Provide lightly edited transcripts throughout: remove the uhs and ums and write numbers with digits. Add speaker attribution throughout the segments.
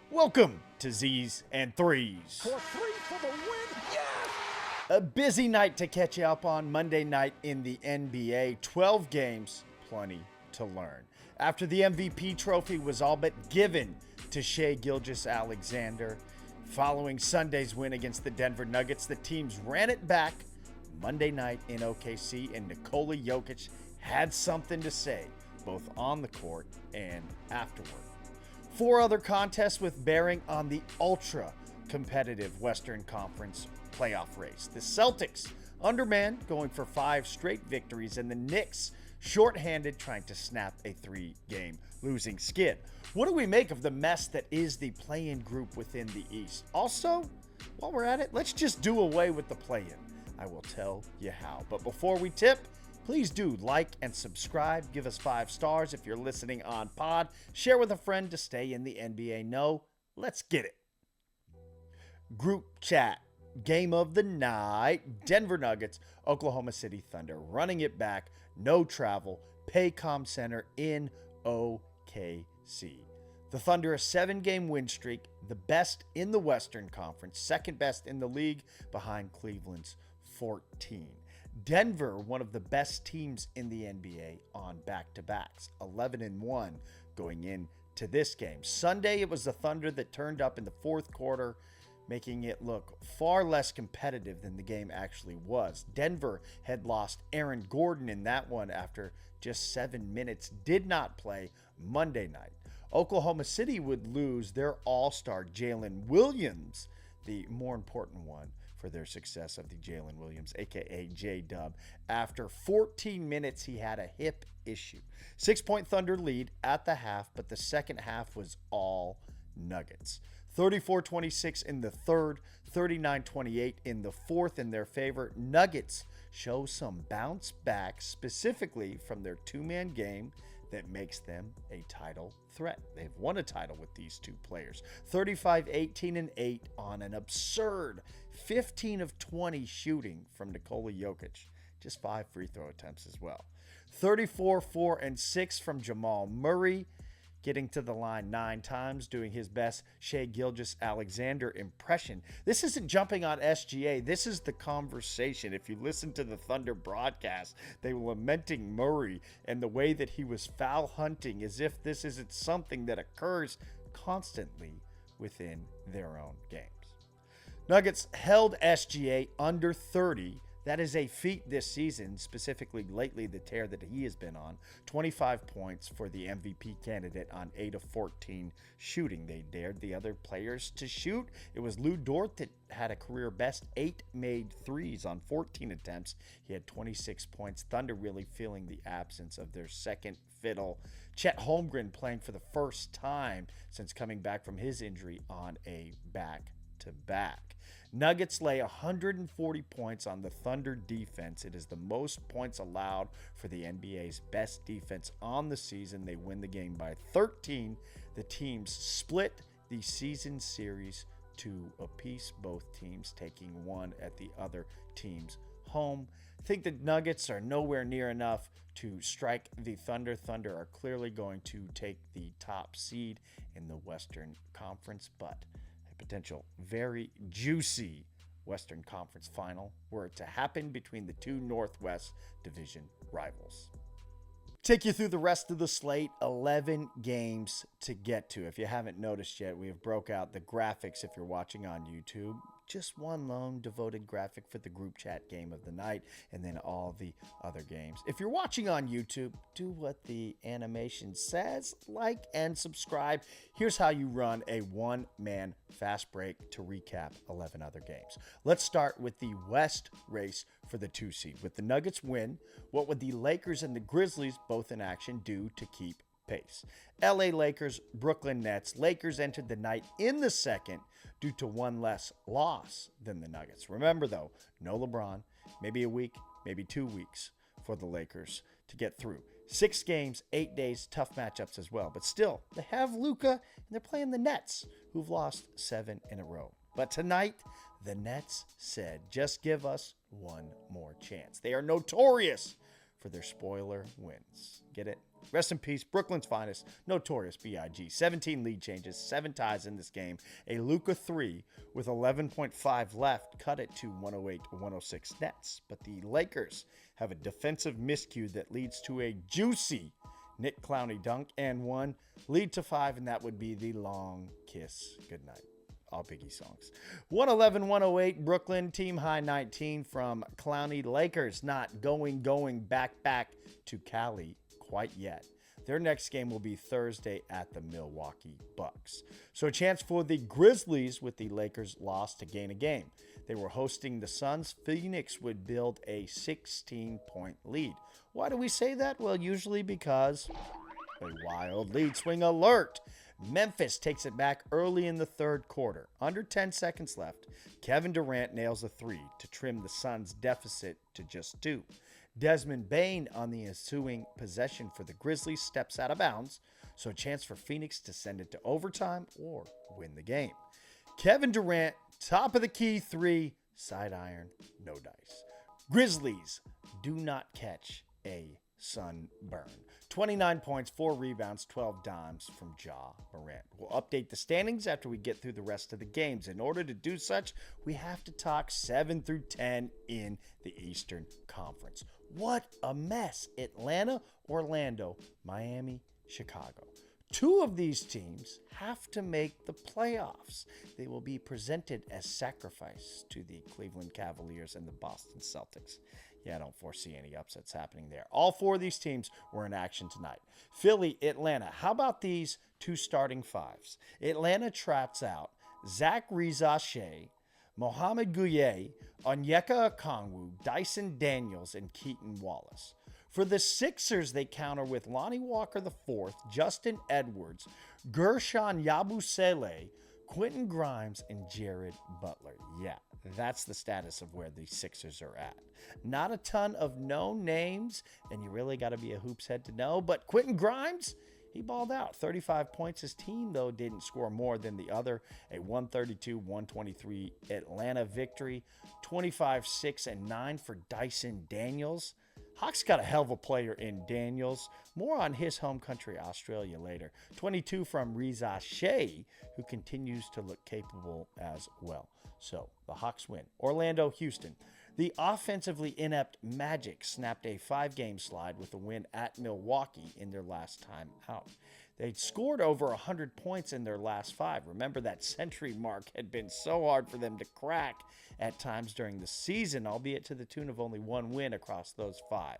Speaker 1: Welcome to Z's and Threes.
Speaker 2: For three for the win. Yes!
Speaker 1: A busy night to catch you up on Monday night in the NBA. 12 games, plenty to learn. After the MVP trophy was all but given to Shai Gilgeous-Alexander, following Sunday's win against the Denver Nuggets, the teams ran it back Monday night in OKC, and Nikola Jokic had something to say, both on the court and afterward. 4 other contests with bearing on the ultra-competitive Western Conference playoff race. The Celtics, undermanned, going for 5 straight victories, and the Knicks, shorthanded, trying to snap a 3-game losing skid. What do we make of the mess that is the play-in group within the East? Also, while we're at it, let's just do away with the play-in. I will tell you how. But before we tip, please do like and subscribe. Give us 5 stars if you're listening on pod. Share with a friend to stay in the NBA know. Let's get it. Group chat. Game of the night. Denver Nuggets, Oklahoma City Thunder. Running it back. No travel. Paycom Center in OKC. The Thunder, a 7-game win streak. The best in the Western Conference. Second best in the league behind Cleveland's 14. Denver, one of the best teams in the NBA on back-to-backs, 11-1 going into this game. Sunday, it was the Thunder that turned up in the fourth quarter, making it look far less competitive than the game actually was. Denver had lost Aaron Gordon in that one after just 7 minutes, did not play Monday night. Oklahoma City would lose their all-star Jalen Williams, the more important one for their success of the Jalen Williams, a.k.a. J-Dub. After 14 minutes, he had a hip issue. 6-point Thunder lead at the half, but the second half was all Nuggets. 34-26 in the third, 39-28 in the fourth in their favor. Nuggets show some bounce back, specifically from their 2-man game that makes them a title threat. They've won a title with these 2 players. 35-18-8 on an absurd 15 of 20 shooting from Nikola Jokic. Just 5 free throw attempts as well. 34-4-6 from Jamal Murray, getting to the line 9 times, doing his best Shai Gilgeous-Alexander impression. This isn't jumping on SGA. This is the conversation. If you listen to the Thunder broadcast, they were lamenting Murray and the way that he was foul hunting, as if this isn't something that occurs constantly within their own games. Nuggets held SGA under 30. That is a feat this season, specifically lately the tear that he has been on. 25 points for the MVP candidate on 8 of 14 shooting. They dared the other players to shoot. It was Lou Dort that had a career best 8 made threes on 14 attempts. He had 26 points. Thunder really feeling the absence of their second fiddle. Chet Holmgren playing for the first time since coming back from his injury on a back-to-back. Nuggets lay 140 points on the Thunder defense. It is the most points allowed for the NBA's best defense on the season. They win the game by 13. The teams split the season series 2 apiece, both teams taking one at the other team's home. I think the Nuggets are nowhere near enough to strike the Thunder. Thunder are clearly going to take the top seed in the Western Conference, but potential very juicy Western Conference final were it to happen between the 2 Northwest Division rivals. Take you through the rest of the slate. 11 games to get to. If you haven't noticed yet, we have broke out the graphics if you're watching on YouTube. Just one lone devoted graphic for the group chat game of the night, and then all the other games. If you're watching on YouTube, do what the animation says, like and subscribe. Here's how you run a one-man fast break to recap 11 other games. Let's start with the West race for the 2 seed. With the Nuggets win, what would the Lakers and the Grizzlies, both in action, do to keep pace? LA Lakers, Brooklyn Nets. Lakers entered the night in the second due to 1 less loss than the Nuggets. Remember, though, no LeBron, maybe a week, maybe 2 weeks for the Lakers to get through. 6 games, 8 days, tough matchups as well. But still, they have Luka, and they're playing the Nets, who've lost 7 in a row. But tonight, the Nets said, just give us one more chance. They are notorious for their spoiler wins. Get it? Rest in peace, Brooklyn's finest, Notorious B.I.G. 17 lead changes, 7 ties in this game. A Luka 3 with 11.5 left cut it to 108-106 Nets. But the Lakers have a defensive miscue that leads to a juicy Nick Clowney dunk and 1 lead to 5, and that would be the long kiss goodnight. All Biggie songs. 111-108, Brooklyn, team high 19 from Clowney. Lakers not going back to Cali quite yet. Their next game will be Thursday at the Milwaukee Bucks. So a chance for the Grizzlies with the Lakers loss to gain a game. They were hosting the Suns. Phoenix would build a 16-point lead. Why do we say that? Well, usually because a wild lead swing alert. Memphis takes it back early in the third quarter. Under 10 seconds left, Kevin Durant nails a 3 to trim the Suns' deficit to just 2. Desmond Bane on the ensuing possession for the Grizzlies steps out of bounds, so a chance for Phoenix to send it to overtime or win the game. Kevin Durant, top of the key 3, side iron, no dice. Grizzlies do not catch a sunburn. 29 points, 4 rebounds, 12 dimes from Ja Morant. We'll update the standings after we get through the rest of the games. In order to do such, we have to talk 7 through 10 in the Eastern Conference. What a mess. Atlanta, Orlando, Miami, Chicago. 2 of these teams have to make the playoffs. They will be presented as sacrifice to the Cleveland Cavaliers and the Boston Celtics. Yeah, I don't foresee any upsets happening there. All 4 of these teams were in action tonight. Philly, Atlanta. How about these 2 starting 5s? Atlanta traps out Zach Reza-Shai, Mohamed Gouye, Onyeka Okongwu, Dyson Daniels, and Keaton Wallace. For the Sixers, they counter with Lonnie Walker IV, Justin Edwards, Gershon Yabusele, Quentin Grimes, and Jared Butler. Yeah, that's the status of where the Sixers are at. Not a ton of known names, and you really got to be a hoops head to know, but Quentin Grimes, he balled out. 35 points. His team, though, didn't score more than the other. A 132-123 Atlanta victory. 25-6-9 for Dyson Daniels. Hawks got a hell of a player in Daniels. More on his home country, Australia, later. 22 from Reza-Shai, who continues to look capable as well. So, the Hawks win. Orlando, Houston. The offensively inept Magic snapped a 5-game slide with a win at Milwaukee in their last time out. They'd scored over 100 points in their last 5. Remember, that century mark had been so hard for them to crack at times during the season, albeit to the tune of only 1 win across those 5.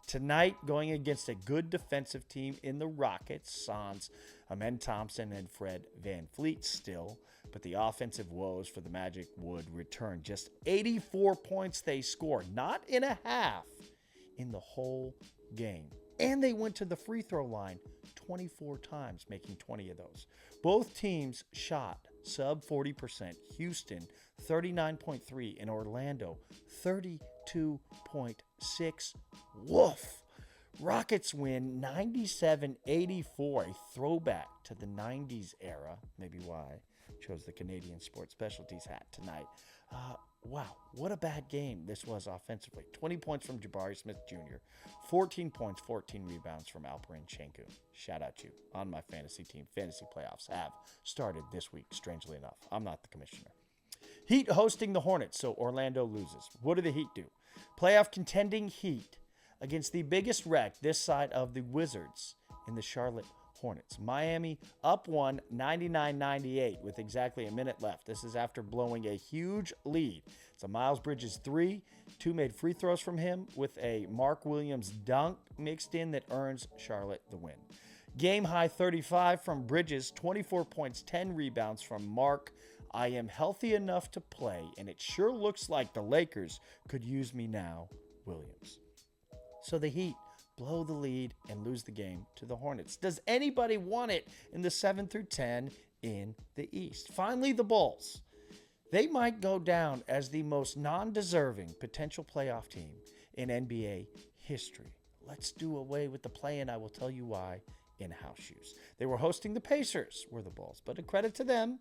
Speaker 1: Tonight, going against a good defensive team in the Rockets, sans Amen Thompson and Fred VanVleet still, but the offensive woes for the Magic would return. Just 84 points they scored, not in a half, in the whole game. And they went to the free throw line 24 times, making 20 of those. Both teams shot sub 40%. Houston, 39.3, and Orlando, 32.6. Woof! Rockets win 97-84, a throwback to the 90s era. Maybe why I chose the Canadian Sports Specialties hat tonight. Wow, what a bad game this was offensively. 20 points from Jabari Smith Jr., 14 points, 14 rebounds from Alperen Şengün. Shout out to you on my fantasy team. Fantasy playoffs have started this week, strangely enough. I'm not the commissioner. Heat hosting the Hornets, so Orlando loses. What do the Heat do? Playoff contending Heat against the biggest wreck this side of the Wizards in the Charlotte Hornets. Miami up 1, 99-98 with exactly a minute left. This is after blowing a huge lead. It's a Miles Bridges 3, 2 made free throws from him with a Mark Williams dunk mixed in that earns Charlotte the win. Game high 35 from Bridges, 24 points, 10 rebounds from Mark. I am healthy enough to play, and it sure looks like the Lakers could use me now, Williams. So the Heat blow the lead and lose the game to the Hornets. Does anybody want it in the 7 through 10 in the East? Finally, the Bulls. They might go down as the most non-deserving potential playoff team in NBA history. Let's do away with the play-in. I will tell you why in house shoes. They were hosting the Pacers, were the Bulls, but a credit to them,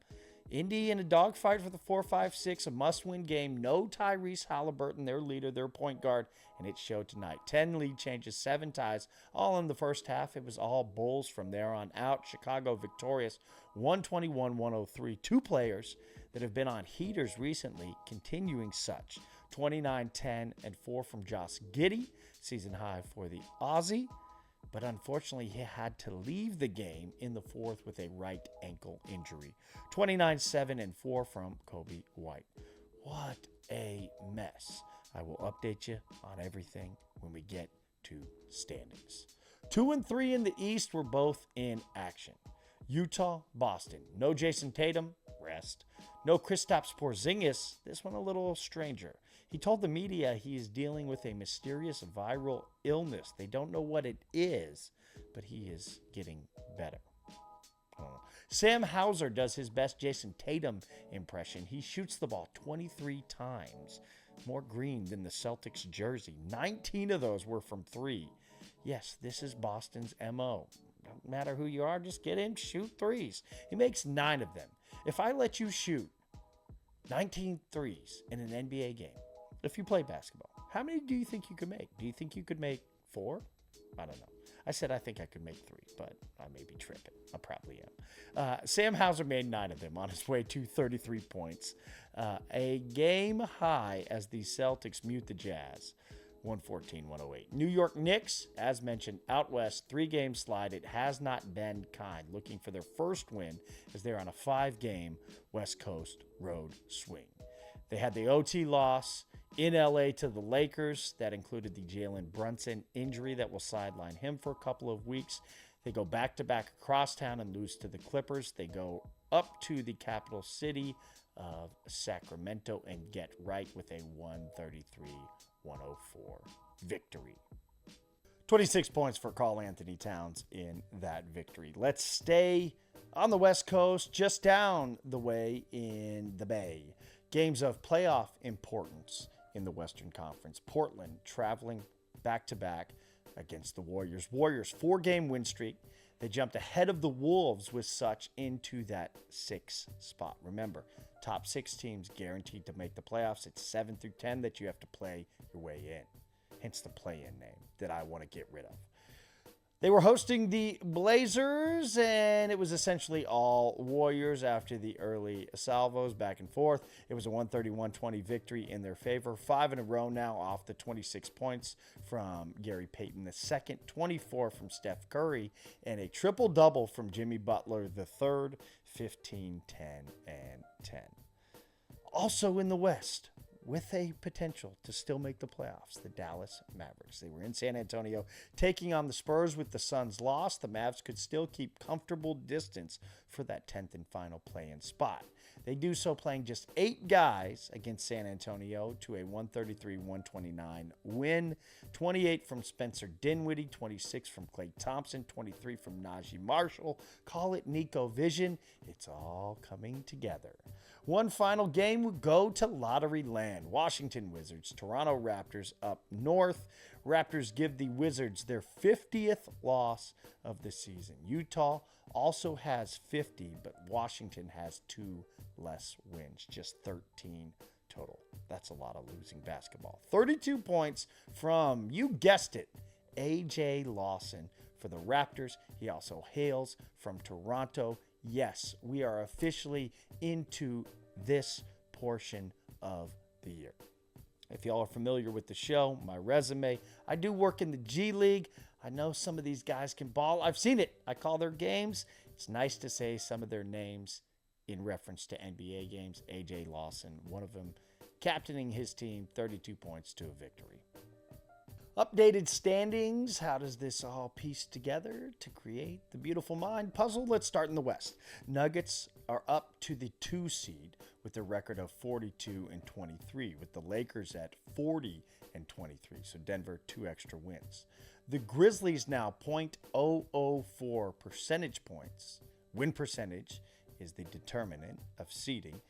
Speaker 1: Indy in a dogfight for the 4-5-6, a must-win game. No Tyrese Halliburton, their leader, their point guard, and it showed tonight. 10 lead changes, 7 ties, all in the first half. It was all Bulls from there on out. Chicago victorious, 121-103. Two players that have been on heaters recently, continuing such. 29, 10, and 4 from Josh Giddey, season high for the Aussie. But unfortunately, he had to leave the game in the fourth with a right ankle injury. 29, 7, and 4 from Kobe White. What a mess. I will update you on everything when we get to standings. 2 and 3 in the East were both in action. Utah, Boston. No Jason Tatum, rest. No Kristaps Porzingis, this one a little stranger. He told the media he is dealing with a mysterious viral illness. They don't know what it is, but he is getting better. Sam Hauser does his best Jason Tatum impression. He shoots the ball 23 times. More green than the Celtics jersey. 19 of those were from 3. Yes, this is Boston's MO. Don't matter who you are, just get in, shoot threes. He makes 9 of them. If I let you shoot 19 threes in an NBA game, if you play basketball, how many do you think you could make? Do you think you could make 4? I don't know. I said I think I could make 3, but I may be tripping. I probably am. Sam Hauser made 9 of them on his way to 33 points. A game high as the Celtics mute the Jazz. 114-108. New York Knicks, as mentioned, out west, 3-game slide. It has not been kind. Looking for their first win as they're on a 5-game West Coast road swing. They had the OT loss in LA to the Lakers. That included the Jalen Brunson injury that will sideline him for a couple of weeks. They go back-to-back across town and lose to the Clippers. They go up to the capital city of Sacramento and get right with a 133-104 victory. 26 points for Karl Anthony Towns in that victory. Let's stay on the West Coast, just down the way in the Bay. Games of playoff importance in the Western Conference. Portland traveling back-to-back against the Warriors. Warriors, 4-game win streak. They jumped ahead of the Wolves with such into that 6th spot. Remember, top 6 teams guaranteed to make the playoffs. It's 7 through 10 that you have to play your way in. Hence the play-in name that I want to get rid of. They were hosting the Blazers, and it was essentially all Warriors after the early salvos back and forth. It was a 131-20 victory in their favor. 5 in a row now off the 26 points from Gary Payton II, 24 from Steph Curry, and a triple-double from Jimmy Butler III, 15, 10, and 10. Also in the West, with a potential to still make the playoffs, the Dallas Mavericks. They were in San Antonio taking on the Spurs. With the Suns lost, the Mavs could still keep comfortable distance for that 10th and final play-in spot. They do so playing just 8 guys against San Antonio to a 133-129 win. 28 from Spencer Dinwiddie, 26 from Klay Thompson, 23 from Najee Marshall. Call it Nico Vision. It's all coming together. One final game would go to lottery land. Washington Wizards, Toronto Raptors up north. Raptors give the Wizards their 50th loss of the season. Utah also has 50, but Washington has 2 less wins, just 13 total. That's a lot of losing basketball. 32 points from, you guessed it, A.J. Lawson for the Raptors. He also hails from Toronto. Yes, we are officially into this portion of the year. If y'all are familiar with the show, my resume, I do work in the G League. I know some of these guys can ball. I've seen it. I call their games. It's nice to say some of their names in reference to NBA games. A.J. Lawson, one of them, captaining his team, 32 points to a victory. Updated standings. How does this all piece together to create the beautiful mind puzzle? Let's start in the West. Nuggets are up to the 2 seed with a record of 42-23, with the Lakers at 40-23. So Denver 2 extra wins. The Grizzlies now 0.004 percentage points. Win percentage is the determinant of seeding.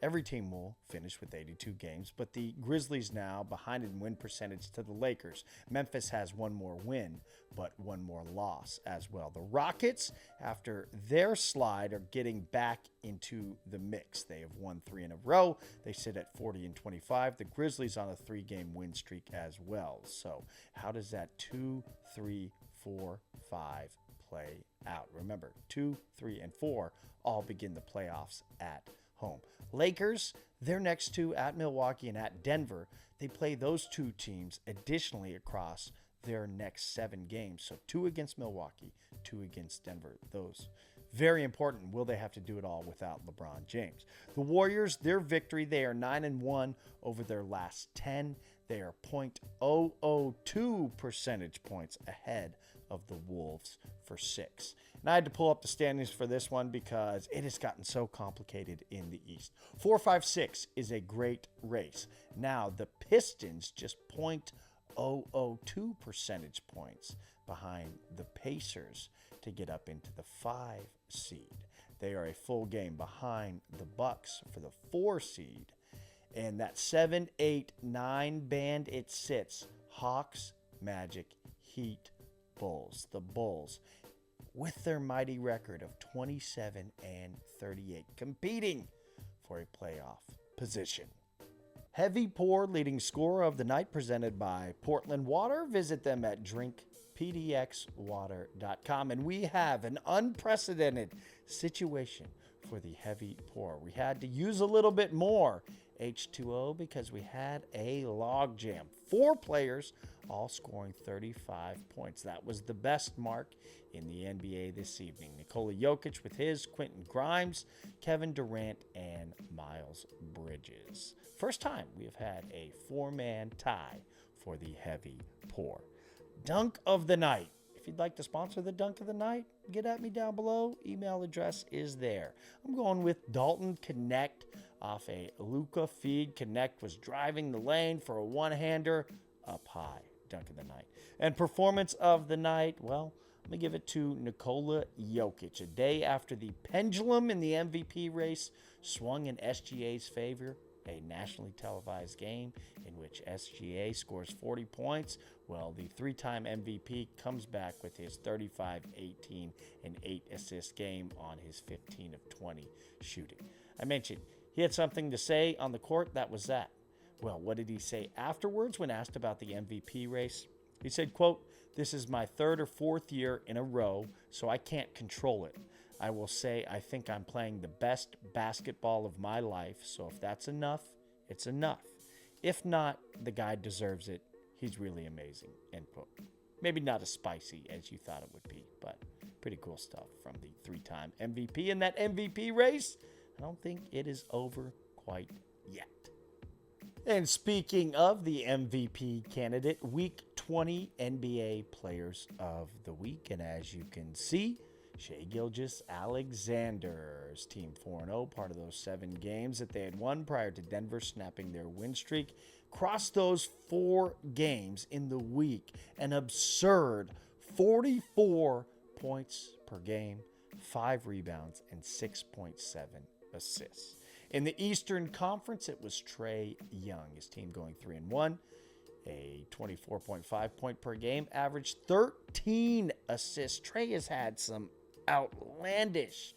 Speaker 1: Every team will finish with 82 games, but the Grizzlies now behind in win percentage to the Lakers. Memphis has one more win, but one more loss as well. The Rockets, after their slide, are getting back into the mix. They have won 3 in a row. They sit at 40-25. The Grizzlies on a 3-game win streak as well. So how does that 2, 3, 4, 5 play out? Remember, 2, 3, and 4 all begin the playoffs at home. Lakers, their next 2 at Milwaukee and at Denver. They play those 2 teams additionally across their next 7 games. So 2 against Milwaukee, 2 against Denver. Those very important. Will they have to do it all without LeBron James? The Warriors, their victory, they are 9-1 over their last 10. They are 0.002 percentage points ahead of the Wolves for 6. And I had to pull up the standings for this one because it has gotten so complicated in the East. 4-5-6 is a great race. Now, the Pistons just 0.002 percentage points behind the Pacers to get up into the 5 seed. They are a full game behind the Bucks for the 4 seed. And that 7, 8, 9 band, it sits Hawks, Magic, Heat, Bulls. The Bulls, with their mighty record of 27-38, competing for a playoff position. Heavy Pour, leading scorer of the night, presented by Portland Water. Visit them at drinkpdxwater.com. And we have an unprecedented situation for the Heavy Pour. We had to use a little bit more H2O because we had a log jam. 4 players all scoring 35 points. That was the best mark in the NBA this evening. Nikola Jokic with his, Quentin Grimes, Kevin Durant, and Miles Bridges. First time we have had a 4-man tie for the Heavy Pour. Dunk of the night. If you'd like to sponsor the Dunk of the Night, get at me down below. Email address is there. I'm going with Dalton Connect off a Luka feed. Connect was driving the lane for a one-hander up high. Dunk of the night. And performance of the night, well, I'm going to give it to Nikola Jokic. A day after the pendulum in the MVP race swung in SGA's favor, a nationally televised game in which SGA scores 40 points. Well, the 3-time MVP comes back with his 35, 18, and 8 assist game on his 15 of 20 shooting. I mentioned he had something to say on the court. That was that. Well, what did he say afterwards when asked about the MVP race? He said, quote, "This is my 3rd or 4th year in a row, so I can't control it. I will say I think I'm playing the best basketball of my life, so if that's enough, it's enough. If not, the guy deserves it. He's really amazing," end quote. Maybe not as spicy as you thought it would be, but pretty cool stuff from the 3-time MVP. And that MVP race, I don't think it is over quite yet. And speaking of the MVP candidate, Week 20 NBA Players of the Week. And as you can see, Shai Gilgeous-Alexander's team 4-0, part of those 7 games that they had won prior to Denver snapping their win streak. Crossed those 4 games in the week, an absurd 44 points per game, 5 rebounds, and 6.7 assists. In the Eastern Conference, it was Trae Young, his team going 3-1, a 24.5 point per game average, 13 assists. Trae has had some outlandish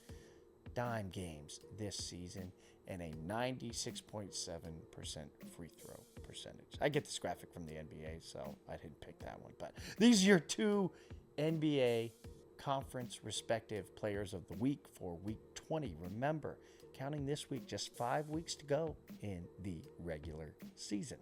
Speaker 1: dime games this season and a 96.7% free throw percentage. I get this graphic from the NBA, so I didn't pick that one. But these are your 2 NBA conference respective players of the week for Week 20. Remember, counting this week, just 5 weeks to go in the regular season.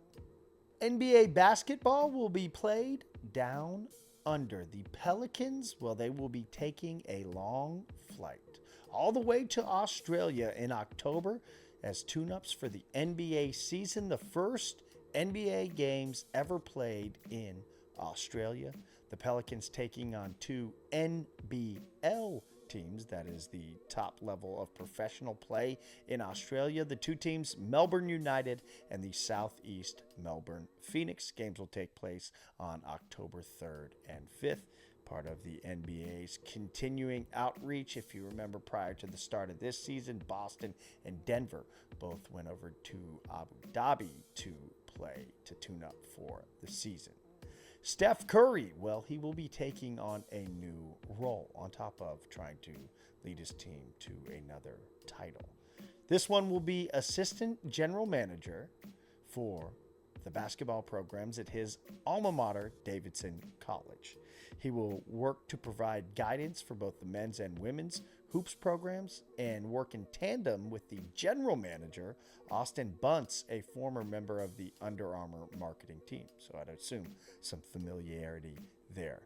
Speaker 1: NBA basketball will be played down under. The Pelicans, well, they will be taking a long flight all the way to Australia in October as tune-ups for the NBA season, the first NBA games ever played in Australia. The Pelicans taking on 2 NBL teams, that is the top level of professional play in Australia. The 2 teams, Melbourne United and the Southeast Melbourne Phoenix. Games will take place on October 3rd and 5th, part of the NBA's continuing outreach. If you remember, prior to the start of this season, Boston and Denver both went over to Abu Dhabi to tune up for the season. Steph Curry, well, he will be taking on a new role on top of trying to lead his team to another title. This one will be assistant general manager for the basketball programs at his alma mater, Davidson College. He will work to provide guidance for both the men's and women's hoops programs and work in tandem with the general manager, Austin Bunce, a former member of the Under Armour marketing team. So I'd assume some familiarity there.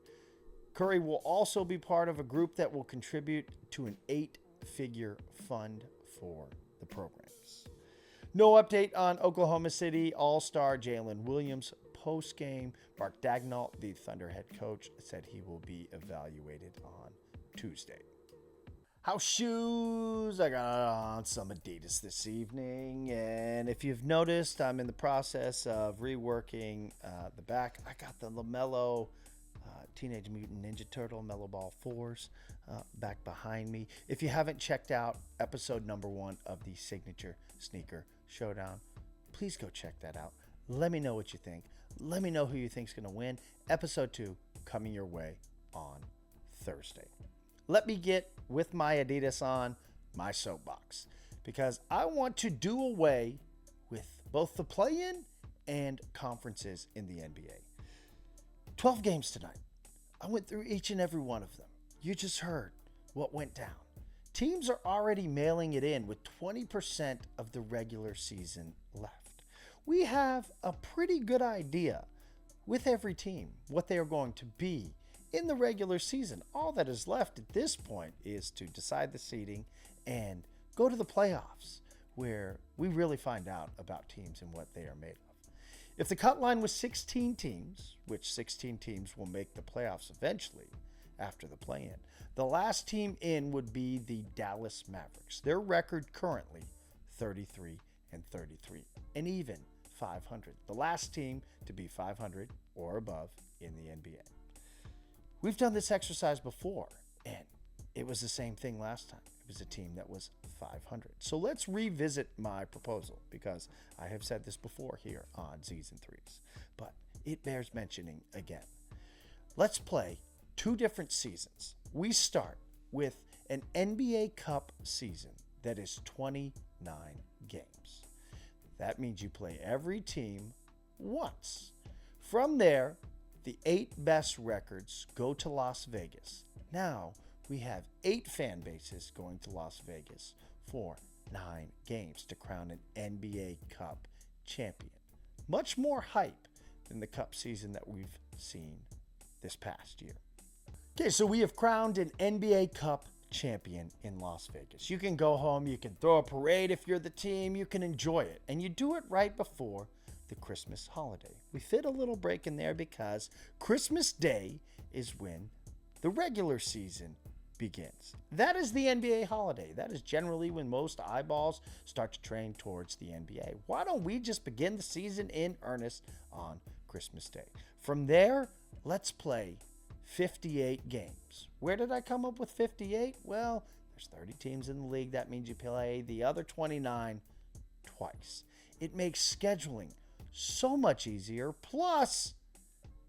Speaker 1: Curry will also be part of a group that will contribute to an 8-figure fund for the programs. No update on Oklahoma City All-Star Jalen Williams post-game. Mark Daigneault, the Thunder head coach, said he will be evaluated on Tuesday. House shoes. I got on some Adidas this evening, and if you've noticed, I'm in the process of reworking the back. I got the LaMelo Teenage Mutant Ninja Turtle Mellow Ball 4s back behind me. If you haven't checked out episode number 1 of the Signature Sneaker Showdown, please go check that out. Let me know what you think. Let me know who you think is going to win. Episode 2 coming your way on Thursday. Let me get with my Adidas on my soapbox, because I want to do away with both the play-in and conferences in the NBA. 12 games tonight. I went through each and every one of them. You just heard what went down. Teams are already mailing it in with 20% of the regular season left. We have a pretty good idea with every team what they are going to be in the regular season. All that is left at this point is to decide the seeding and go to the playoffs, where we really find out about teams and what they are made of. If the cut line was 16 teams, which 16 teams will make the playoffs eventually after the play-in, the last team in would be the Dallas Mavericks. Their record currently 33-33, and even 500. The last team to be 500 or above in the NBA. We've done this exercise before, and it was the same thing last time. It was a team that was 500. So let's revisit my proposal, because I have said this before here on Z's and Threes, but it bears mentioning again. Let's play 2 different seasons. We start with an NBA Cup season that is 29 games. That means you play every team once. From there, the 8 best records go to Las Vegas. Now we have 8 fan bases going to Las Vegas for 9 games to crown an NBA Cup champion. Much more hype than the Cup season that we've seen this past year. Okay, so we have crowned an NBA Cup champion in Las Vegas. You can go home, you can throw a parade if you're the team, you can enjoy it, and you do it right before the Christmas holiday. We fit a little break in there because Christmas Day is when the regular season begins. That is the NBA holiday. That is generally when most eyeballs start to train towards the NBA. Why don't we just begin the season in earnest on Christmas Day? From there, let's play 58 games. Where did I come up with 58? Well, there's 30 teams in the league. That means you play the other 29 twice. It makes scheduling so much easier. Plus,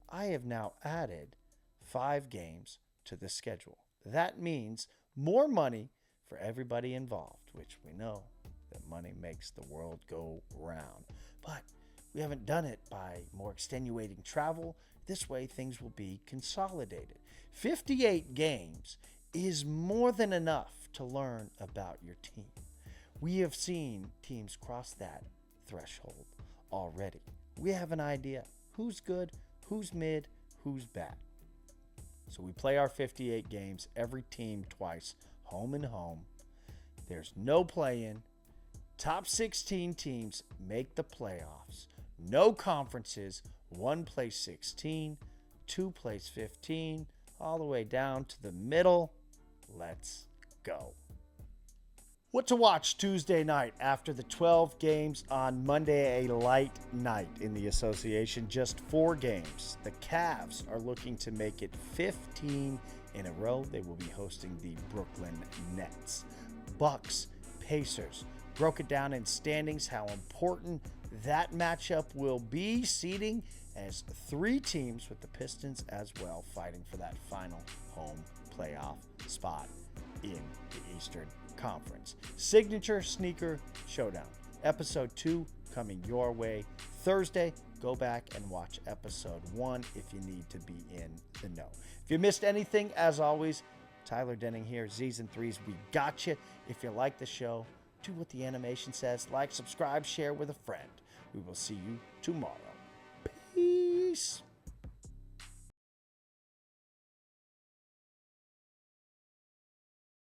Speaker 1: I have now added 5 games to the schedule. That means more money for everybody involved, which we know that money makes the world go round. But we haven't done it by more extenuating travel. This way, things will be consolidated. 58 games is more than enough to learn about your team. We have seen teams cross that threshold already. We have an idea who's good, who's mid, who's bad. So we play our 58 games, every team twice, home and home. There's no play-in. Top 16 teams make the playoffs. No conferences. 1 plays 16, 2 plays 15, all the way down to the middle. Let's go. What to watch Tuesday night after the 12 games on Monday, a light night in the association, just 4 games. The Cavs are looking to make it 15 in a row. They will be hosting the Brooklyn Nets. Bucks, Pacers, broke it down in standings how important that matchup will be, seeding as 3 teams with the Pistons as well fighting for that final home playoff spot in the Eastern Conference. Signature Sneaker Showdown. Episode 2 coming your way Thursday. Go back and watch episode 1 if you need to be in the know. If you missed anything, as always, Tyler Denning here, Z's and Threes, we got you. If you like the show, do what the animation says. Like, subscribe, share with a friend. We will see you tomorrow. Peace.